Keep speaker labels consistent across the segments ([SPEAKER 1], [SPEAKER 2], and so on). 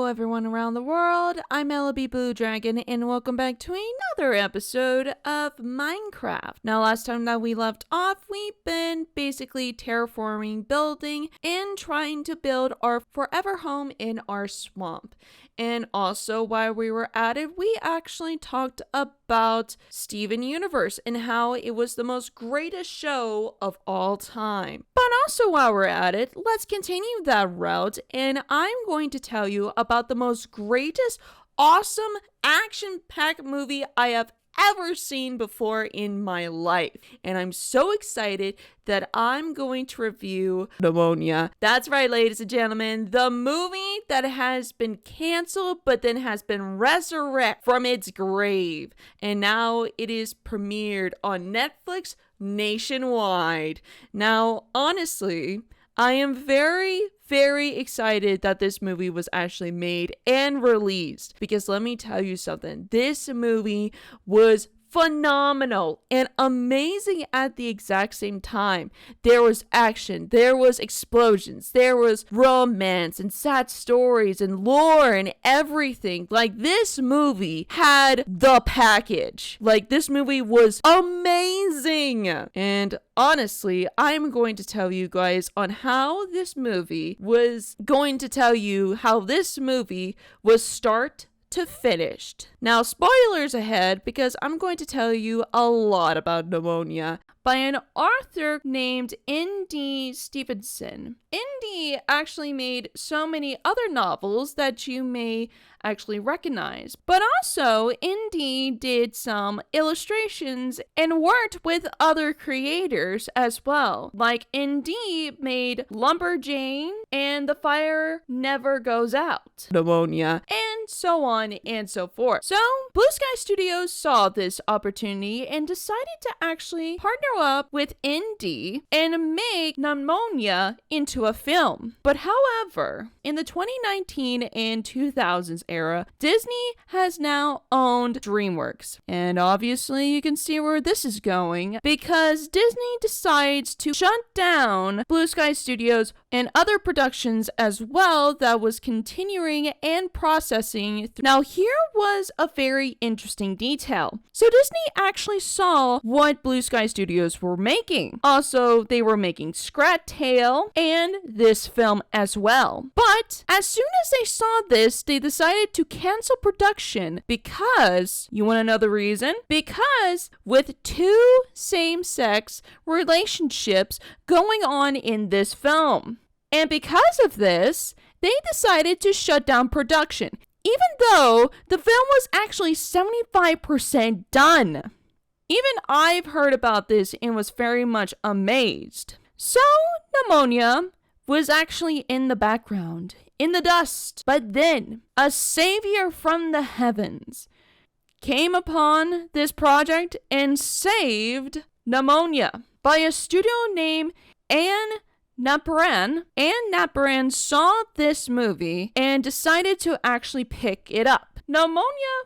[SPEAKER 1] Hello everyone around the world, I'm LB Blue Dragon and welcome back to another episode of Minecraft. Now last time that we left off, we've been basically terraforming, building, and trying to build our forever home in our swamp. And also while we were at it, we actually talked about Steven Universe and how it was the most greatest show of all time. But also while we're at it, let's continue that route and I'm going to tell you about the most greatest, awesome, action-packed movie I have ever seen before in my life. And I'm so excited that I'm going to review Nimona. That's right, ladies and gentlemen, the movie that has been canceled but then has been resurrected from its grave. And now it is premiered on Netflix nationwide. Now, honestly, I am very excited that this movie was actually made and released, because let me tell you something, this movie was phenomenal and amazing at the exact same time. There was action, there was explosions, there was romance and sad stories and lore and everything. Like, this movie had the package. Like, this movie was amazing. And honestly, I'm going to tell you guys on how this movie was start to finished. Now, spoilers ahead, because I'm going to tell you a lot about Nimona by an author named N.D. Stevenson. N.D. actually made so many other novels that you may actually recognize, but also N.D. did some illustrations and worked with other creators as well. Like, N.D. made Lumberjane and The Fire Never Goes Out, Nimona, and so on and so forth. So Blue Sky Studios saw this opportunity and decided to actually partner up with N.D. and make Nimona into a film. But however, in the 2019 and 2000s era, Disney has now owned DreamWorks. And obviously you can see where this is going, because Disney decides to shut down Blue Sky Studios and other productions as well that was continuing and processing. Now, here was a very interesting detail. So Disney actually saw what Blue Sky Studios were making. Also, they were making Scrat Tail and this film as well. But as soon as they saw this, they decided to cancel production because, you want to know the reason? Because with two same-sex relationships going on in this film. And because of this, they decided to shut down production, even though the film was actually 75% done. Even I've heard about this and was very much amazed. So, Nimona was actually in the background, in the dust. But then, a savior from the heavens came upon this project and saved Nimona by a studio named Anne Naparan. Anne Naparan saw this movie and decided to actually pick it up. Nimona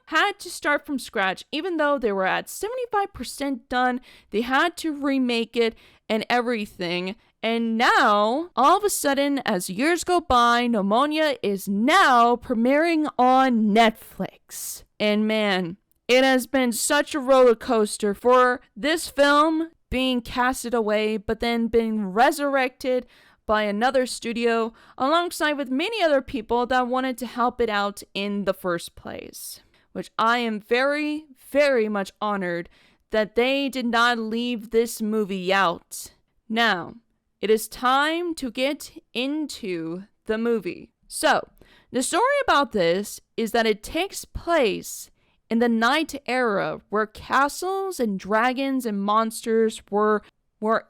[SPEAKER 1] had to start from scratch. Even though they were at 75% done, they had to remake it and everything. And now, all of a sudden, as years go by, Nimona is now premiering on Netflix. And man, it has been such a roller coaster for this film being casted away, but then being resurrected by another studio, alongside with many other people that wanted to help it out in the first place. Which I am very much honored that they did not leave this movie out. Now, it is time to get into the movie. So, the story about this is that it takes place in the night era, where castles and dragons and monsters were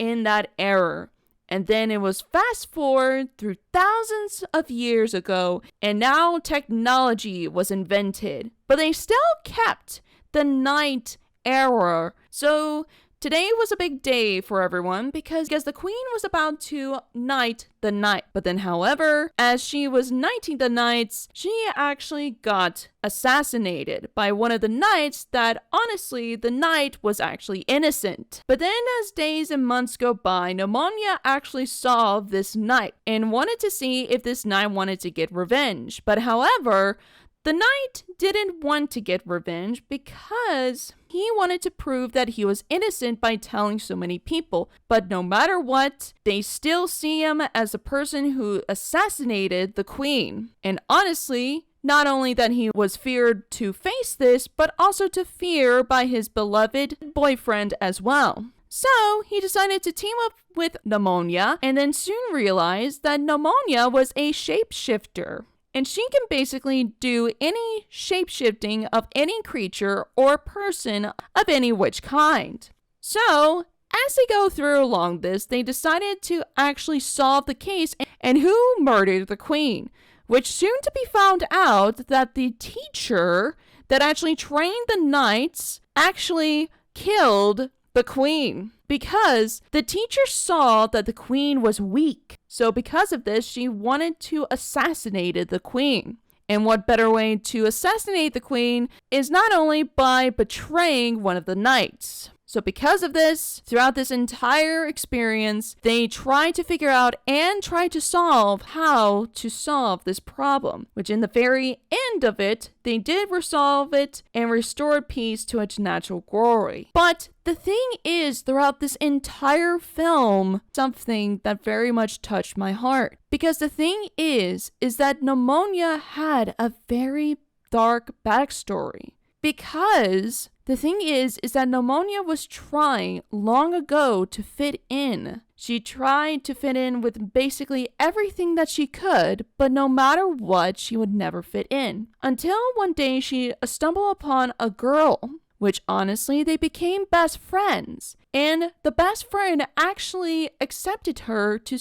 [SPEAKER 1] in that era. And then it was fast forward through thousands of years ago, and now technology was invented. But they still kept the night era. So Today was a big day for everyone because the queen was about to knight the knight. But then, however, as she was knighting the knights, she actually got assassinated by one of the knights that, honestly, the knight was actually innocent. But then as days and months go by, Nimona actually saw this knight and wanted to see if this knight wanted to get revenge. But however, the knight didn't want to get revenge because he wanted to prove that he was innocent by telling so many people. But no matter what, they still see him as the person who assassinated the queen. And honestly, not only that he was feared to face this, but also to fear by his beloved boyfriend as well. So he decided to team up with Nimona and then soon realized that Nimona was a shapeshifter. And she can basically do any shape-shifting of any creature or person of any which kind. So, as they go through along this, they decided to actually solve the case and who murdered the queen, which soon to be found out that the teacher that actually trained the knights actually killed the queen because the teacher saw that the queen was weak. So because of this, she wanted to assassinate the queen. And what better way to assassinate the queen is not only by betraying one of the knights. So because of this, throughout this entire experience, they tried to figure out and try to solve how to solve this problem, which in the very end of it, they did resolve it and restored peace to its natural glory. But the thing is, throughout this entire film, something that very much touched my heart. Because the thing is that Nimona had a very dark backstory. Because the thing is that Nimona was trying long ago to fit in. She tried to fit in with basically everything that she could, but no matter what, she would never fit in. Until one day she stumbled upon a girl, which honestly, they became best friends. And the best friend actually accepted her to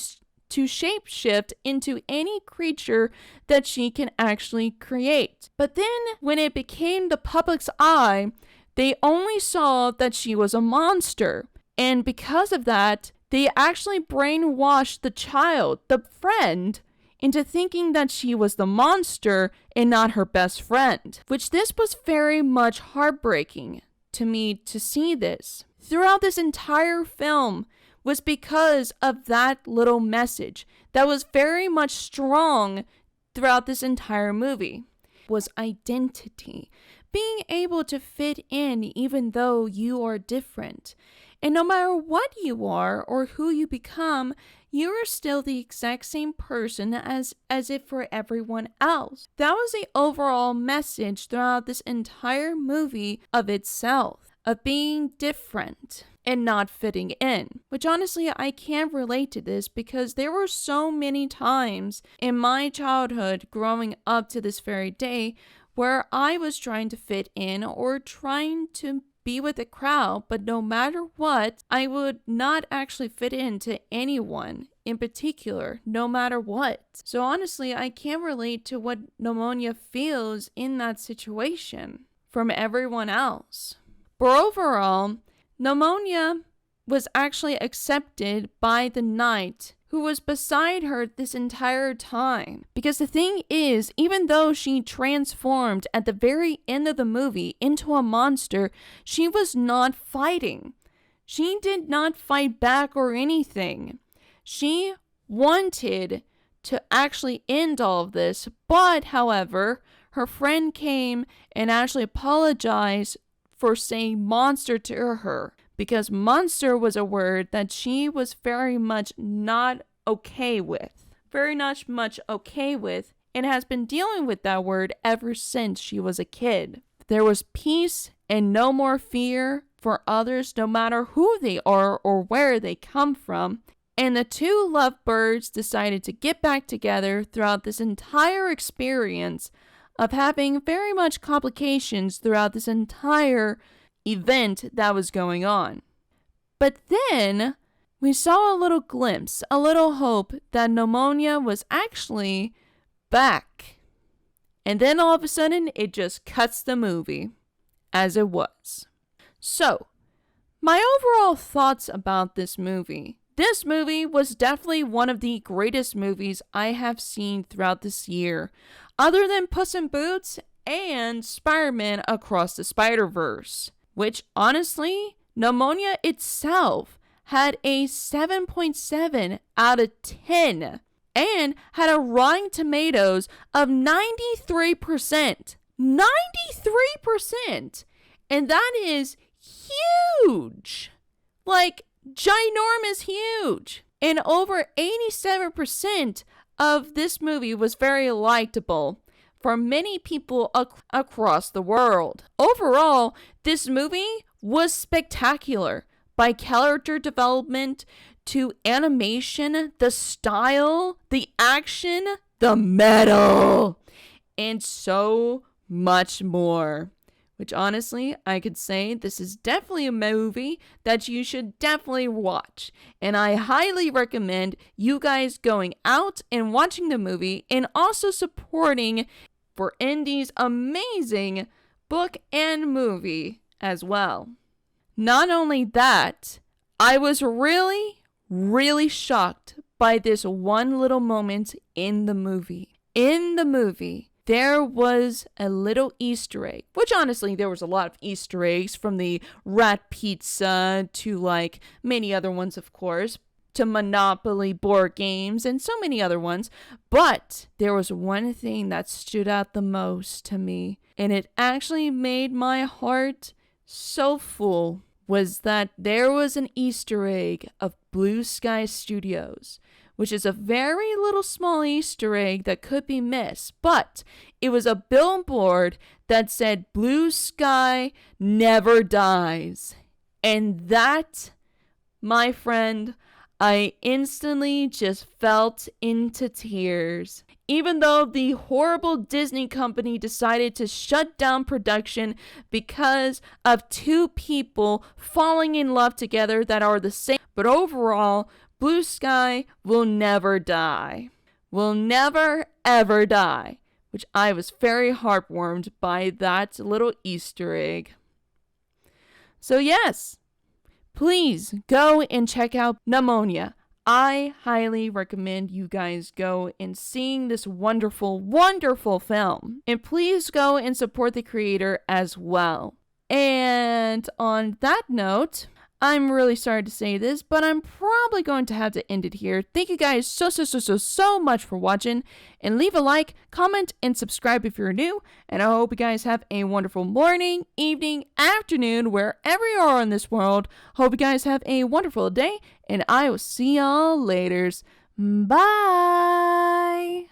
[SPEAKER 1] shapeshift into any creature that she can actually create. But then when it became the public's eye, they only saw that she was a monster. And because of that, they actually brainwashed the child, the friend, into thinking that she was the monster and not her best friend. Which this was very much heartbreaking to me to see this. Throughout this entire film, was because of that little message that was very much strong throughout this entire movie. Was identity. Being able to fit in even though you are different. And no matter what you are or who you become, you are still the exact same person as if for everyone else. That was the overall message throughout this entire movie of itself. Of being different. And not fitting in. Which honestly, I can't relate to this because there were so many times in my childhood growing up to this very day where I was trying to fit in or trying to be with the crowd, but no matter what, I would not actually fit into anyone in particular, no matter what. So honestly, I can't relate to what Nimona feels in that situation from everyone else. But overall, Nimona was actually accepted by the knight who was beside her this entire time. Because the thing is, even though she transformed at the very end of the movie into a monster, she was not fighting. She did not fight back or anything. She wanted to actually end all of this, but however, her friend came and actually apologized for saying monster to her, because monster was a word that she was very much not okay with. Very much okay with, and has been dealing with that word ever since she was a kid. There was peace and no more fear for others, no matter who they are or where they come from. And the two lovebirds decided to get back together throughout this entire experience of having very much complications throughout this entire event that was going on. But then we saw a little glimpse, a little hope that Nimona was actually back. And then all of a sudden it just cuts the movie as it was. So, My overall thoughts about this movie. This movie was definitely one of the greatest movies I have seen throughout this year, other than Puss in Boots and Spider-Man Across the Spider-Verse, which honestly, Nimona itself had a 7.7 out of 10 and had a Rotten Tomatoes of 93%. 93%! And that is huge! Like, ginormous huge! And over 87% of this movie was very likable for many people across the world. Overall, this movie was spectacular. By character development to animation, the style, the action, the metal, and so much more. Which honestly, I could say this is definitely a movie that you should definitely watch. And I highly recommend you guys going out and watching the movie and also supporting for Indy's amazing book and movie as well. Not only that, I was really, really shocked by this one little moment in the movie. In the movie, there was a little Easter egg, which honestly, there was a lot of Easter eggs from the rat pizza to like many other ones, of course, to Monopoly board games and so many other ones. But there was one thing that stood out the most to me, and it actually made my heart so full, was that there was an Easter egg of Blue Sky Studios, which is a very little small Easter egg that could be missed, but it was a billboard that said Blue Sky never dies. And that, my friend, I instantly just felt into tears. Even though the horrible Disney company decided to shut down production because of two people falling in love together that are the same, but overall, Blue Sky will never die. Will never, ever die. Which I was very heartwarmed by that little Easter egg. So yes, please go and check out Nimona. I highly recommend you guys go and seeing this wonderful, wonderful film. And please go and support the creator as well. And on that note, I'm really sorry to say this, but I'm probably going to have to end it here. Thank you guys so much for watching. And leave a like, comment, and subscribe if you're new. And I hope you guys have a wonderful morning, evening, afternoon, wherever you are in this world. Hope you guys have a wonderful day. And I will see y'all later. Bye!